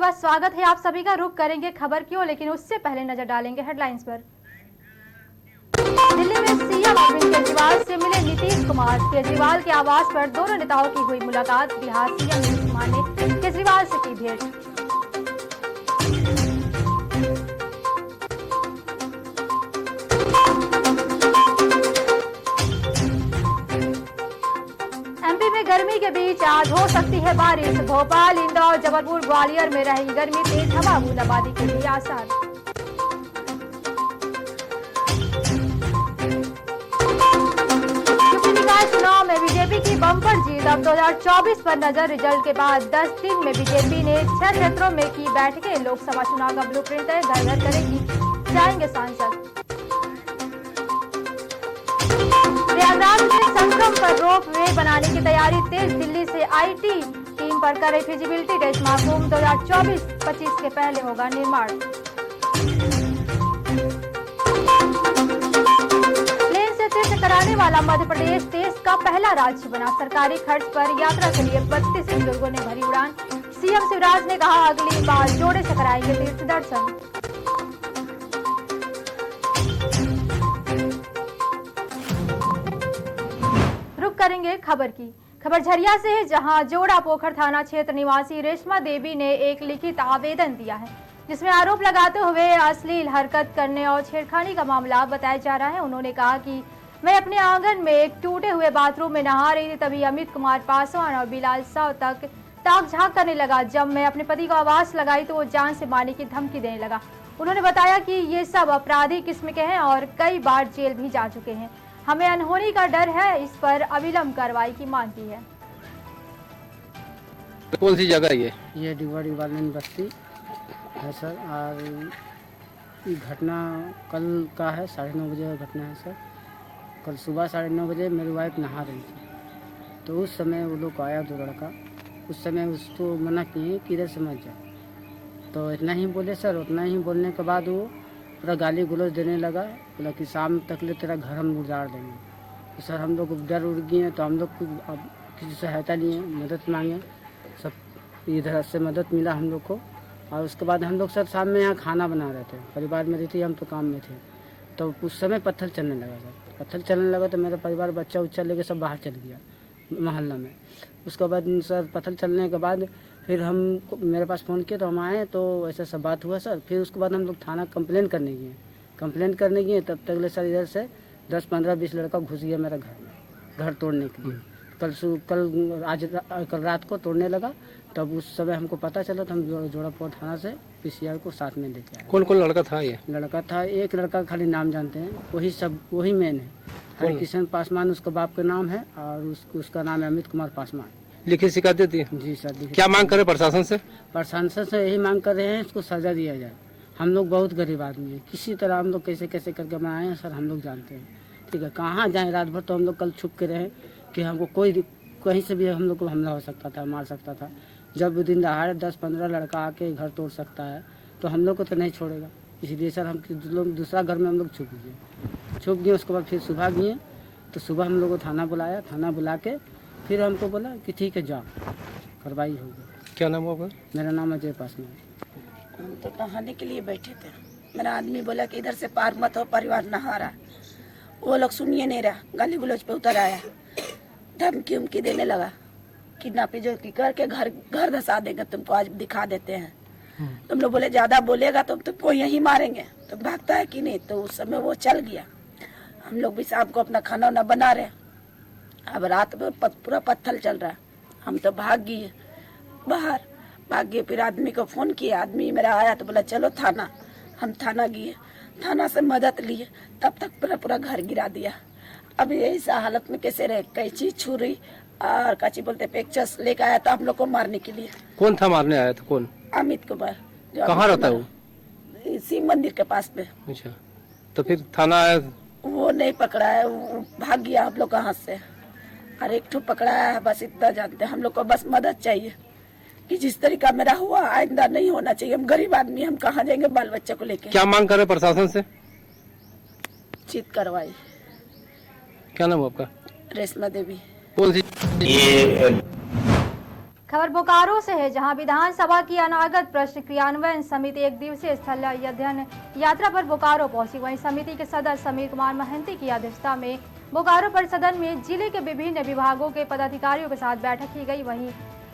बाद स्वागत है आप सभी का। रुख करेंगे खबर की ओर, लेकिन उससे पहले नजर डालेंगे हेडलाइंस पर। दिल्ली में सीएम अरविंद केजरीवाल से मिले नीतीश कुमार। केजरीवाल के आवास पर दोनों नेताओं की हुई मुलाकात। बिहार सीएम नीतीश कुमार ने केजरीवाल से की भेंट। एमपी में गर्मी के बीच आज हो सकती है बारिश। भोपाल, इंदौर, जबलपुर, ग्वालियर में रहेगी गर्मी। तेज हवा, बूंदाबांदी के भी आसार। यूपी निकाय चुनाव में बीजेपी की बम्पर जीत। अब 2024 पर नजर। रिजल्ट के बाद 10 दिन में बीजेपी ने 6 क्षेत्रों में की बैठकें। लोकसभा चुनाव का ब्लूप्रिंट है, घर घर करेगी जाएंगे सांसद। प्रयागराज में संगम पर रोप वे बनाने की तैयारी तेज। दिल्ली से आईटी टीम पर करे फिजिबिलिटी टेस्ट। महाकुंभ 2024-25 के पहले होगा निर्माण। प्लेन से तीर्थ कराने वाला मध्य प्रदेश देश का पहला राज्य बना। सरकारी खर्च पर यात्रा के लिए 32 बुजुर्गों ने भरी उड़ान। सीएम शिवराज ने कहा अगली बार जोड़े से कराएंगे तीर्थ दर्शन। करेंगे खबर की। खबर झरिया से है, जहां जोड़ा पोखर थाना क्षेत्र निवासी रेशमा देवी ने एक लिखित आवेदन दिया है, जिसमें आरोप लगाते हुए अश्लील हरकत करने और छेड़खानी का मामला बताया जा रहा है। उन्होंने कहा कि मैं अपने आंगन में एक टूटे हुए बाथरूम में नहा रही थी, तभी अमित कुमार पासवान और बिलाल साव तक ताक झांक करने लगा। जब मैं अपने पति को आवाज लगाई तो वो जान से मारने की धमकी देने लगा। उन्होंने बताया कि ये सब अपराधी किस्म के हैं और कई बार जेल भी जा चुके हैं। हमें अनहोनी का डर है, इस पर अविलंब कार्रवाई की मांग की है। कौन सी जगह ये डिगवा बस्ती है सर। और ये घटना कल का है, 9:30 बजे का घटना है सर। कल सुबह 9:30 बजे मेरी वाइफ नहा रही थी, तो उस समय वो लोग आया 2 लड़का। उस समय उसको मना किए कि इधर से मत जा, तो इतना ही बोले सर। उतना ही बोलने के बाद वो पूरा गाली गलौज देने लगा। बोला कि शाम तक ले तेरा घर हम उजाड़ देंगे। तो सर हम लोग डर उड़ गए, तो हम लोग अब किसी सहायता लिए, मदद मांगे। सब इधर से मदद मिला हम लोग को। और उसके बाद हम लोग सर शाम में यहाँ खाना बना रहे थे, परिवार में रहती, हम तो काम में थे। तो उस समय पत्थर चलने लगा सर। पत्थर चलने लगा तो मेरा परिवार बच्चा उच्चा लेके सब बाहर चल गया मोहल्ला में। उसके बाद सर पत्थर चलने के बाद फिर हम मेरे पास फ़ोन किया, तो हम आए, तो ऐसा सब बात हुआ सर। फिर उसके बाद हम लोग थाना कंप्लेन करने गए। तब तक ले सर इधर से 10, 15, 20 लड़का घुस गया मेरा घर में, घर तोड़ने के लिए। कल रात को तोड़ने लगा। तब उस समय हमको पता चला, तो हम जोड़ापोखर थाना से पीसीआर को साथ में लेके आए। कौन लड़का था? ये लड़का था, एक लड़का खाली नाम जानते हैं, वही मेन है। हरिकिशन पासवान उसका बाप का नाम है, और उसका नाम है अमित कुमार पासवान। लिखित शिकायत देती है? जी सर। क्या मांग करे प्रशासन से? प्रशासन से यही मांग कर रहे हैं, इसको सजा दिया जाए। हम लोग बहुत गरीब आदमी है, किसी तरह हम लोग कैसे कैसे करके बनाए हैं सर, हम लोग जानते हैं। ठीक है, कहाँ जाए रात भर, तो हम लोग कल छुप के रहे कि हमको कोई कहीं से भी हम लोग को हमला हो सकता था, मार सकता था। जब दिन दहाड़े 10-15 लड़का आके घर तोड़ सकता है, तो हम लोग को तो नहीं छोड़ेगा। इसलिए सर हम लोग दूसरा घर में हम लोग छुप गए। उसके बाद फिर सुबह गए, तो सुबह हम लोग को थाना बुलाया। थाना बुला के फिर हमको बोला कि ठीक है जाओ, कार्रवाई होगी। क्या नाम होगा? मेरा नाम अजय पासवान। हम तो नहाने के लिए बैठे थे। मेरा आदमी बोला कि इधर से पार मत हो, परिवार नहा रहा। वो लोग सुनिए नहीं रहा, गाली गलौज पे उतर आया, धमकी उमकी देने लगा, किडनैप जो करके घर धसा देंगे, तुमको आज दिखा देते हैं। तुम लोग बोले ज्यादा बोलेगा तो तुमको यहीं मारेंगे। तो भागता है कि नहीं। तो उस समय वो चल गया। हम लोग भी शाम को अपना खाना वाना बना रहे। अब रात में पूरा पत्थर चल रहा है। हम तो भाग गए बाहर, फिर आदमी को फोन किया। आदमी मेरा आया तो बोला चलो थाना। हम थाना गए, थाना से मदद लिए, तब तक पूरा घर गिरा दिया। अब ऐसा हालत में कैसे रहे, कैंची, छुरी और काची बोलते पेचकस लेकर आया था हम लोग को मारने के लिए। कौन था मारने आया था? कौन? अमित कुमार। कहाँ रहता है वो? शिव मंदिर के पास में। अच्छा, तो फिर थाना आया? वो नहीं पकड़ा है, वो भाग गया हम लोग के हाथ से। और एक ठो पकड़ा है, बस इतना जानते हैं। हम लोग को बस मदद चाहिए कि जिस तरीका मेरा हुआ आइंदा नहीं होना चाहिए। हम गरीब आदमी, हम कहाँ जाएंगे बाल बच्चे को लेके। क्या मांग करे प्रशासन से? चित कार्रवाई। क्या नाम है आपका? रेशमा देवी। कौन सी? खबर बोकारो से है, जहां विधानसभा की अनागत प्रश्न क्रियान्वयन समिति एक दिवसीय स्थल अध्ययन यात्रा पर बोकारो पहुंची। वहीं समिति के सदस्य समीर कुमार महंती की अध्यक्षता में बोकारो परिसदन में जिले के विभिन्न विभागों के पदाधिकारियों के साथ बैठक की गई। वहीं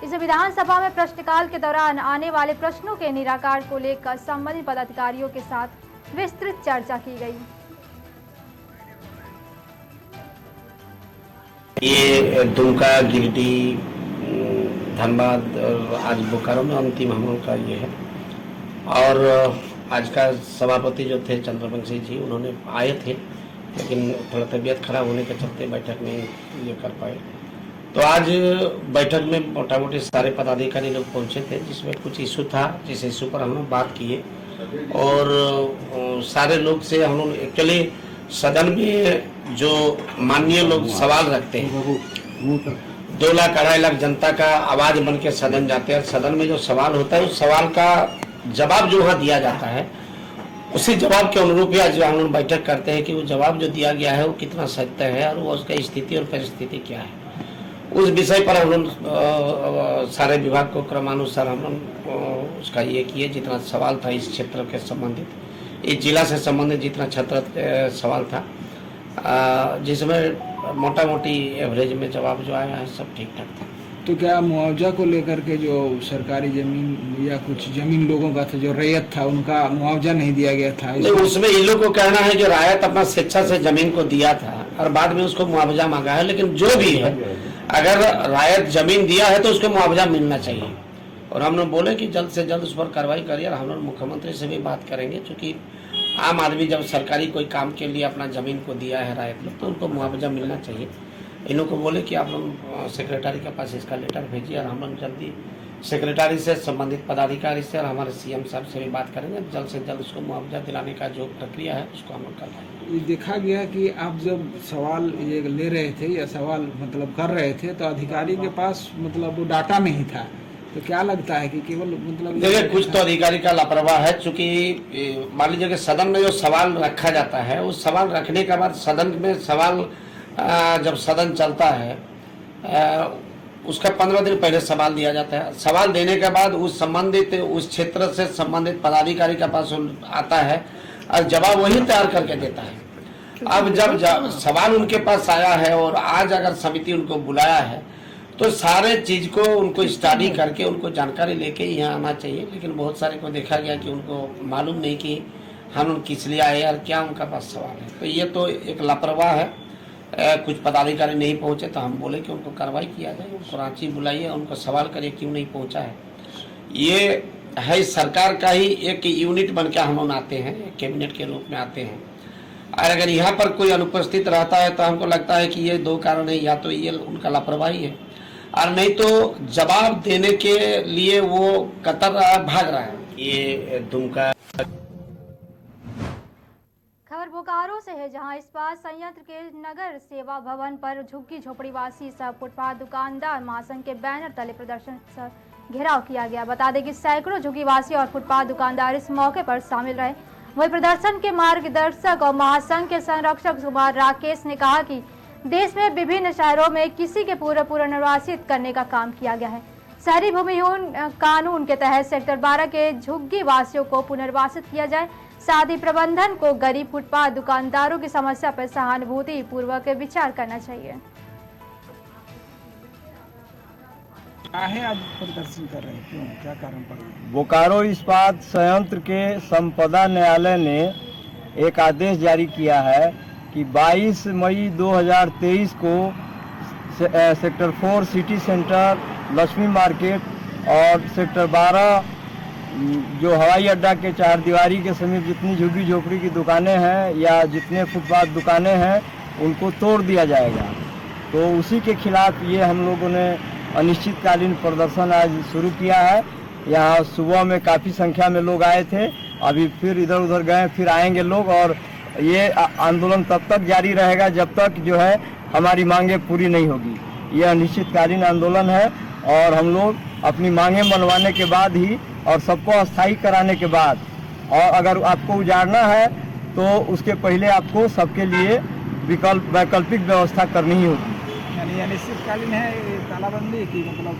इस विधानसभा में प्रश्नकाल के दौरान आने वाले प्रश्नों के निराकरण को लेकर संबंधित पदाधिकारियों के साथ विस्तृत चर्चा की गई। ये दुमका, गिरिडीह, धनबाद और आज बोकारो में अंतिम हम लोग का ये है। और आज का सभापति जो थे चंद्रवंशी जी, उन्होंने आए थे लेकिन थोड़ा तबीयत खराब होने के चलते बैठक में ये कर पाए। तो आज बैठक में मोटा मोटी सारे पदाधिकारी लोग पहुंचे थे, जिसमें कुछ इशू था, जिस इशू पर हम लोग बात किए। और सारे लोग से हम लोग एक्चुअली सदन में जो माननीय लोग सवाल रखते हैं, 2 लाख 2.5 लाख जनता का आवाज बन के सदन जाते हैं। सदन में जो सवाल होता है उस सवाल का जवाब जो वहाँ दिया जाता है, उसी जवाब के अनुरूप ही आज हम लोग बैठक करते हैं कि वो जवाब जो दिया गया है वो कितना सत्य है और वो उसका स्थिति और परिस्थिति क्या है। उस विषय पर हम लोग सारे विभाग को क्रमानुसार हम लोग उसका ये किए। जितना सवाल था इस क्षेत्र के संबंधित, इस जिला से संबंधित जितना क्षेत्र सवाल था, जिसमें मोटा मोटी एवरेज में जवाब जो आया है सब ठीक ठाक था। तो क्या मुआवजा को लेकर के जो सरकारी जमीन या कुछ जमीन लोगों का था, जो रैयत था, उनका मुआवजा नहीं दिया गया था? उसमें इन लोग को कहना है कि रायत अपना स्वेच्छा से जमीन को दिया था और बाद में उसको मुआवजा मांगा है। लेकिन जो भी है, अगर रायत जमीन दिया है तो उसको मुआवजा मिलना चाहिए। और हम लोग बोले कि जल्द से जल्द उस पर कार्रवाई करिए। और हम लोग मुख्यमंत्री से भी बात करेंगे, क्योंकि आम आदमी जब सरकारी कोई काम के लिए अपना जमीन को दिया है रायत लोग, तो उनको मुआवजा मिलना चाहिए। इन लोग को बोले कि आप लोग सेक्रेटरी के पास इसका लेटर भेजिए और हम लोग जल्दी सेक्रेटरी से, संबंधित पदाधिकारी से और हमारे सीएम साहब से भी बात करेंगे। जल्द से जल्द उसको मुआवजा दिलाने का जो प्रक्रिया है उसको हम लोग करवाएंगे। ये देखा गया कि आप जब सवाल ये ले रहे थे या सवाल मतलब कर रहे थे, तो अधिकारी के पास मतलब वो डाटा नहीं था। तो क्या लगता है कि केवल मतलब देखिए, कुछ तो अधिकारी का लापरवाह है। चूंकि मान लीजिए कि सदन में जो सवाल रखा जाता है, उस सवाल रखने के बाद सदन में सवाल जब सदन चलता है उसका 15 दिन पहले सवाल दिया जाता है। सवाल देने के बाद उस संबंधित उस क्षेत्र से संबंधित पदाधिकारी के पास आता है और जवाब वही तैयार करके देता है। अब जब सवाल उनके पास आया है और आज अगर समिति उनको बुलाया है, तो सारे चीज को उनको स्टडी करके उनको जानकारी लेके यहाँ आना चाहिए। लेकिन बहुत सारे को देखा गया कि उनको मालूम नहीं कि हम किस लिए आए और क्या उनका पास सवाल है। तो ये तो एक लापरवाह है। कुछ पदाधिकारी नहीं पहुंचे तो हम बोले कि उनको कार्रवाई किया जाए, उनको रांची बुलाइए, उनको सवाल करिए क्यों नहीं पहुंचा है। ये है सरकार का ही एक यूनिट बन के हम लोग आते हैं, कैबिनेट के रूप में आते हैं। और अगर यहाँ पर कोई अनुपस्थित रहता है तो हमको लगता है कि ये 2 कारण है, या तो ये उनका लापरवाही है और नहीं तो जवाब देने के लिए वो कतर भाग रहा है। ये दुमका खबर बोकारो से है, जहां इस्पात संयंत्र के नगर सेवा भवन पर झुग्गी झोपड़ीवासी सह फुटपाथ दुकानदार महासंघ के बैनर तले प्रदर्शन घेराव किया गया। बता दें कि सैकड़ों झुग्गीवासी और फुटपाथ दुकानदार इस मौके पर शामिल रहे। वही प्रदर्शन के मार्गदर्शक और महासंघ के संरक्षक कुमार राकेश ने कहा कि देश में विभिन्न शहरों में किसी के पूरा पुनर्वासित करने का काम किया गया है। शहरी भूमिहीन कानून के तहत सेक्टर 12 के झुग्गी वासियों को पुनर्वासित किया जाए। साथ ही प्रबंधन को गरीब फुटपाथ दुकानदारों की समस्या पर सहानुभूति पूर्वक विचार करना चाहिए। आज प्रदर्शन कर रहे हैं, क्यों, क्या कारण पड़ रहा है? बोकारो इस्पात संयंत्र के संपदा न्यायालय ने एक आदेश जारी किया है कि 22 मई 2023 को sector 4 city centre, Lakshmi market और सेक्टर 12 जो हवाई अड्डा के 4 दीवारी के समीप जितनी झुग्गी झोपड़ी की दुकानें हैं या जितने फुटपाथ दुकानें हैं उनको तोड़ दिया जाएगा। तो उसी के खिलाफ ये हम लोगों ने अनिश्चितकालीन प्रदर्शन आज शुरू किया है। यहाँ सुबह में काफ़ी संख्या में लोग आए थे, अभी फिर इधर उधर गए, फिर आएंगे लोग। और ये आंदोलन तब तक जारी रहेगा जब तक जो है हमारी मांगें पूरी नहीं होगी। ये अनिश्चितकालीन आंदोलन है और हम लोग अपनी मांगें मनवाने के बाद ही और सबको अस्थायी कराने के बाद, और अगर आपको उजाड़ना है तो उसके पहले आपको सबके लिए वैकल्पिक व्यवस्था करनी ही होगी। यानी अनिश्चितकालीन है तालाबंदी की मतलब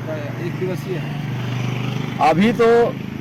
आपका 1 दिवसीय है? अभी तो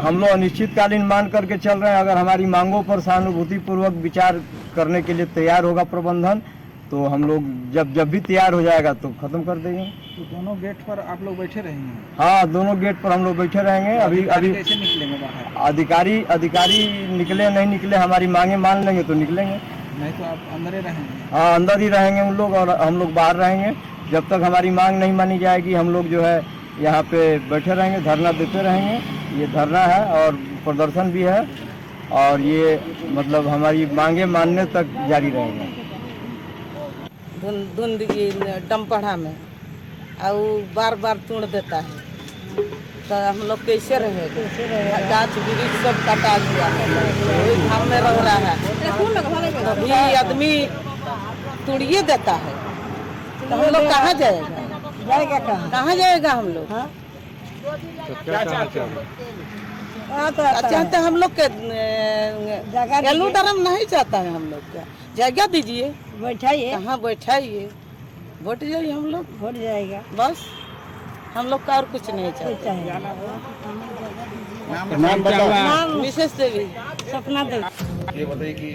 हम लोग अनिश्चितकालीन मान करके चल रहे हैं। अगर हमारी मांगों पर सहानुभूतिपूर्वक विचार करने के लिए तैयार होगा प्रबंधन, तो हम लोग जब भी तैयार हो जाएगा तो खत्म कर देंगे। तो दोनों गेट पर आप लोग बैठे रहेंगे? हाँ, दोनों गेट पर हम लोग बैठे रहेंगे। अभी कैसे निकलेंगे बाहर? अधिकारी निकले नहीं निकले, हमारी मांगे मान लेंगे तो निकलेंगे, नहीं तो आप अंदर ही रहेंगे? हाँ, अंदर ही रहेंगे उन लोग और हम लोग बाहर रहेंगे। जब तक हमारी मांग नहीं मानी जाएगी हम लोग जो है यहाँ पे बैठे रहेंगे, धरना देते रहेंगे। ये धरना है और प्रदर्शन भी है, और ये मतलब हमारी मांगे मानने तक जारी रहेगा। धुंध डम्पढ़ा में और बार बार तोड़ देता है, तो हम लोग कैसे रहेंगे? गाछ वृक्ष सब कटा गया है, वही घाम में रह रहा है, तभी आदमी तोड़िए देता है, तो हम लोग कहाँ जाएगा? कहाँ जाएगा हम लोग? तो क्या चाहते हैं? चाहते हम लोग के एलू डरम नहीं चाहता है, हम लोग का जगह दीजिए, बैठाइए, कहाँ बैठाइए, वोट जाइए, हम लोग वोट जाएगा, बस हम लोग का और कुछ नहीं चाहते। नाम मिसेस देवी, सपना देवी। ये बताइए कि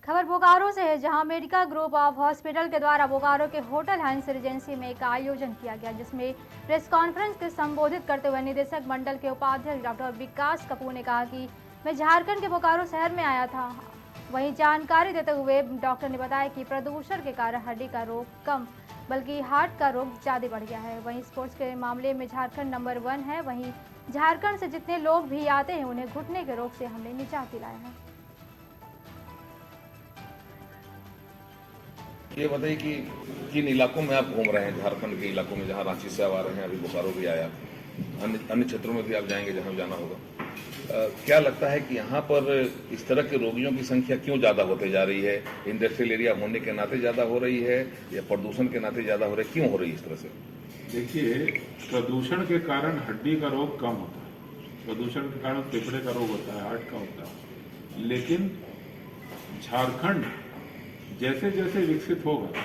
खबर बोकारो से है, जहां मेडिका ग्रुप ऑफ हॉस्पिटल के द्वारा बोकारो के होटल हंस रेजेंसी में एक आयोजन किया गया, जिसमें प्रेस कॉन्फ्रेंस के संबोधित करते हुए निदेशक मंडल के उपाध्यक्ष डॉक्टर विकास कपूर ने कहा कि मैं झारखंड के बोकारो शहर में आया था। वहीं जानकारी देते हुए डॉक्टर ने बताया कि प्रदूषण के कारण हड्डी का रोग कम बल्कि हार्ट का रोग ज़्यादा बढ़ गया है। वहीं स्पोर्ट्स के मामले में झारखंड नंबर 1 है। वहीं झारखंड से जितने लोग भी आते हैं उन्हें घुटने के रोग से हमने निजात दिलाया है। ये बताइए कि किन इलाकों में आप घूम रहे हैं, झारखंड के इलाकों में, जहां रांची से आप आ रहे हैं, अभी बोकारो भी आया, अन्य क्षेत्रों में भी आप जाएंगे जहां जाना होगा। क्या लगता है कि यहाँ पर इस तरह के रोगियों की संख्या क्यों ज्यादा होते जा रही है? इंडस्ट्रियल एरिया होने के नाते ज्यादा हो रही है या प्रदूषण के नाते ज्यादा हो रही है? क्यों हो रही है इस तरह से? देखिए, प्रदूषण के कारण हड्डी का रोग कम होता है, प्रदूषण के कारण फेफड़े का रोग होता है, हार्ट का होता है। लेकिन झारखंड जैसे जैसे विकसित होगा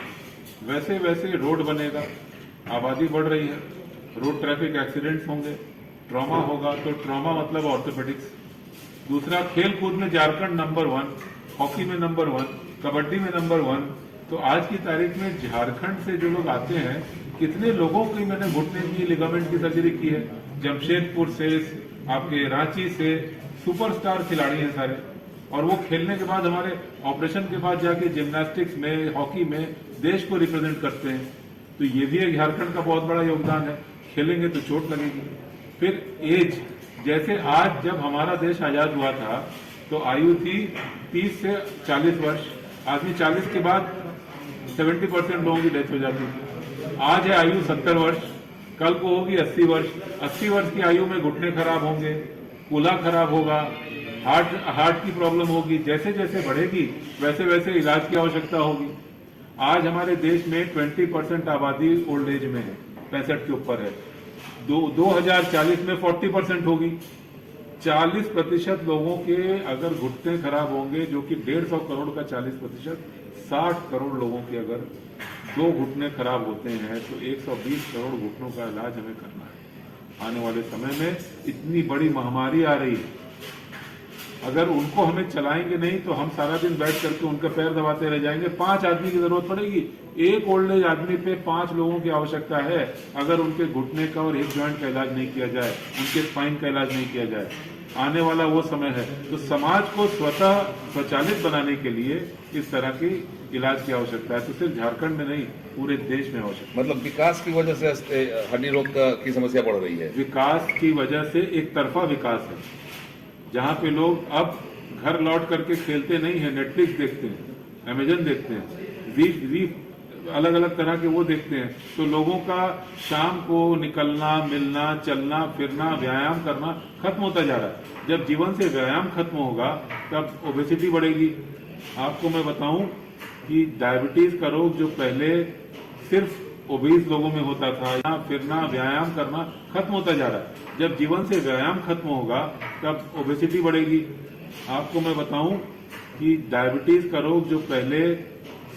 वैसे वैसे रोड बनेगा, आबादी बढ़ रही है, रोड ट्रैफिक एक्सीडेंट्स होंगे, ट्रॉमा होगा, तो ट्रॉमा मतलब ऑर्थोपेडिक्स। दूसरा, खेल कूद में झारखंड नंबर 1, हॉकी में नंबर 1, कबड्डी में नंबर 1। तो आज की तारीख में झारखंड से जो लोग आते हैं, कितने लोगों की मैंने घुटने की लिगामेंट की सर्जरी की है, जमशेदपुर से, आपके रांची से, सुपरस्टार खिलाड़ी हैं सारे, और वो खेलने के बाद हमारे ऑपरेशन के बाद जाके जिम्नास्टिक्स में, हॉकी में देश को रिप्रेजेंट करते हैं। तो ये भी एक झारखंड का बहुत बड़ा योगदान है। खेलेंगे तो चोट लगेगी। फिर एज, जैसे आज जब हमारा देश आजाद हुआ था तो आयु थी 30 से 40 वर्ष, आदमी 40 के बाद 70% लोगों की डेथ हो जाती थी। आज है आयु 70 वर्ष, कल को होगी 80 वर्ष। 80 वर्ष की आयु में घुटने खराब होंगे, कूल्हा खराब होगा, हार्ट की प्रॉब्लम होगी। जैसे जैसे बढ़ेगी वैसे वैसे इलाज की आवश्यकता होगी। आज हमारे देश में 20% आबादी ओल्ड एज में है, 65 के ऊपर है। 2040 में 40% होगी। 40% लोगों के अगर घुटने खराब होंगे, जो कि 150 करोड़ का 40%, 60 करोड़ लोगों के अगर 2 घुटने खराब होते हैं तो 120 करोड़ घुटनों का इलाज हमें करना है। आने वाले समय में इतनी बड़ी महामारी आ रही है, अगर उनको हमें चलाएंगे नहीं तो हम सारा दिन बैठ करके उनका पैर दबाते रह जाएंगे। 5 आदमी की जरूरत पड़ेगी। एक ओल्ड एज आदमी पे 5 लोगों की आवश्यकता है अगर उनके घुटने का और हिप जॉइंट का इलाज नहीं किया जाए, उनके स्पाइन का इलाज नहीं किया जाए। आने वाला वो समय है। तो समाज को स्वतः स्वचालित बनाने के लिए इस तरह की इलाज की आवश्यकता है। तो सिर्फ झारखंड में नहीं, पूरे देश में आवश्यकता। मतलब विकास की वजह से हड्डी रोग की समस्या बढ़ रही है। विकास की वजह से एक तरफा विकास है, जहाँ पे लोग अब घर लौट करके खेलते नहीं है, नेटफ्लिक्स देखते हैं, अमेजन देखते हैं, वी अलग अलग तरह के वो देखते हैं। तो लोगों का शाम को निकलना, मिलना, चलना फिरना, व्यायाम करना खत्म होता जा रहा है। जब जीवन से व्यायाम खत्म होगा तब ओबेसिटी बढ़ेगी। आपको मैं बताऊं कि डायबिटीज का रोग जो पहले सिर्फ ओबीस लोगों में होता था, फिरना, व्यायाम करना खत्म होता जा रहा है। जब जीवन से व्यायाम खत्म होगा तब ओबेसिटी बढ़ेगी। आपको मैं बताऊं कि डायबिटीज का रोग जो पहले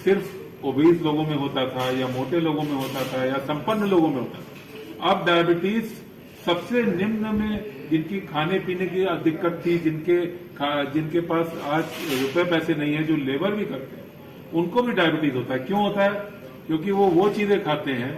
सिर्फ ओबीस लोगों में होता था या मोटे लोगों में होता था या संपन्न लोगों में होता था, अब डायबिटीज सबसे निम्न में जिनकी खाने पीने की दिक्कत थी, जिनके पास आज रुपए पैसे नहीं है, जो लेबर भी करते हैं, उनको भी डायबिटीज होता है। क्यों होता है? क्योंकि वो चीजें खाते हैं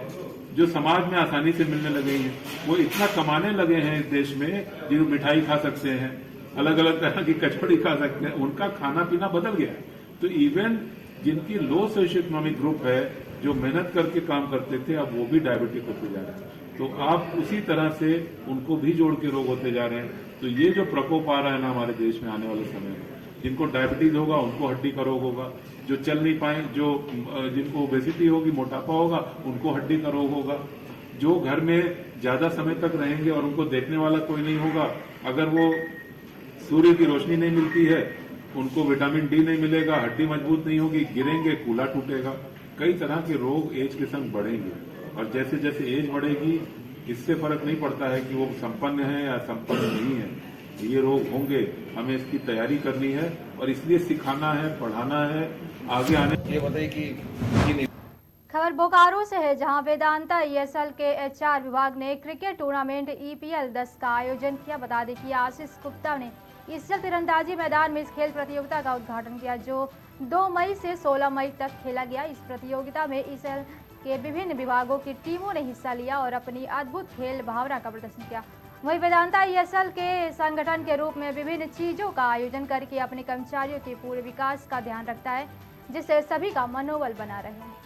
जो समाज में आसानी से मिलने लगे हैं। वो इतना कमाने लगे हैं इस देश में, जो मिठाई खा सकते हैं, अलग अलग तरह की कचौड़ी खा सकते हैं, उनका खाना पीना बदल गया है। तो इवन जिनकी लो सोशियो इकोनॉमिक ग्रुप है, जो मेहनत करके काम करते थे, अब वो भी डायबिटिक होते जा रहे हैं। तो आप उसी तरह से उनको भी जोड़ के रोग होते जा रहे हैं। तो ये जो प्रकोप आ रहा है ना हमारे देश में आने वाले समय में, जिनको डायबिटीज होगा उनको हड्डी का रोग होगा, जो चल नहीं पाए, जिनको ओबेसिटी होगी, मोटापा होगा, उनको हड्डी का रोग होगा, जो घर में ज्यादा समय तक रहेंगे और उनको देखने वाला कोई नहीं होगा, अगर वो सूर्य की रोशनी नहीं मिलती है, उनको विटामिन डी नहीं मिलेगा, हड्डी मजबूत नहीं होगी, गिरेंगे, कूल्हा टूटेगा। कई तरह के रोग एज के संग बढ़ेंगे और जैसे जैसे एज बढ़ेगी इससे फर्क नहीं पड़ता है कि वो संपन्न है या संपन्न नहीं है, ये रोग होंगे। हमें इसकी तैयारी करनी है और इसलिए सिखाना है, पढ़ाना है, आगे आने। ये बताइए कि खबर बोकारो से है, जहां वेदांता ईएसएल के एचआर विभाग ने क्रिकेट टूर्नामेंट ईपीएल 10 का आयोजन किया। बता दें कि आशीष गुप्ता ने ईएसएल तीरंदाजी मैदान में इस खेल प्रतियोगिता का उद्घाटन किया, जो 2 मई से 16 मई तक खेला गया। इस प्रतियोगिता में ईएसएल के विभिन्न विभागों की टीमों ने हिस्सा लिया और अपनी अद्भुत खेल भावना का प्रदर्शन किया। वहीं वेदांता ईएसएल के संगठन के रूप में विभिन्न चीजों का आयोजन करके अपने कर्मचारियों के पूरे विकास का ध्यान रखता है, जिससे सभी का मनोबल बना रहे।